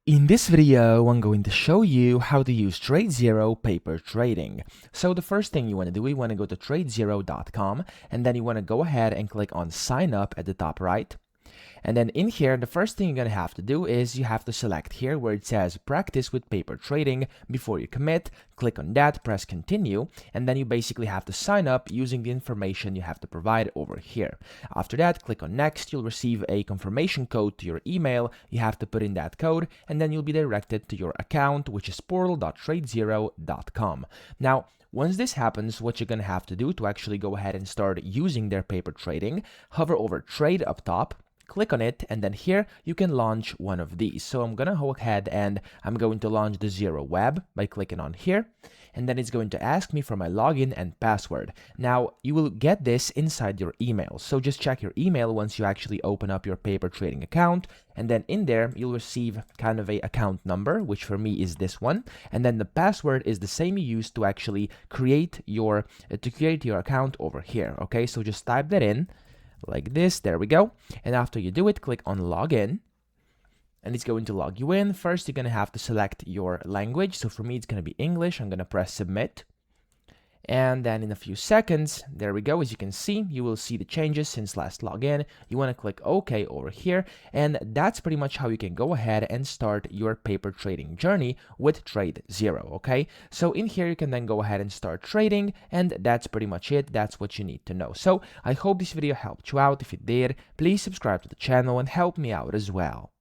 In this video, I'm going to show you how to use TradeZero paper trading. So the first thing you want to do, you want to go to TradeZero.com, and then you want to go ahead and click on sign up at the top right. And then in here, the first thing you're going to have to do is you have to select here where it says practice with paper trading. Before you commit, click on that, press continue, and then you basically have to sign up using the information you have to provide over here. After that, click on next. You'll receive a confirmation code to your email. You have to put in that code, and then you'll be directed to your account, which is portal.tradezero.com. Now, once this happens, what you're going to have to do to actually go ahead and start using their paper trading, hover over trade up top, click on it, and then here you can launch one of these. So I'm gonna go ahead and I'm going to launch the Zero Web by clicking on here, and then it's going to ask me for my login and password. Now you will get this inside your email, so just check your email once you actually open up your paper trading account, and then in there you'll receive kind of a account number, which for me is this one, and then the password is the same you used to actually create your account over here. Okay, so just type that in like this. There we go. And after you do it, click on login, and it's going to log you in. First, you're going to have to select your language. So for me, it's going to be English. I'm going to press submit. And then in a few seconds, there we go. As you can see, you will see the changes since last login. You want to click OK over here. And that's pretty much how you can go ahead and start your paper trading journey with TradeZero. Okay, so in here, you can then go ahead and start trading. And that's pretty much it. That's what you need to know. So I hope this video helped you out. If it did, please subscribe to the channel and help me out as well.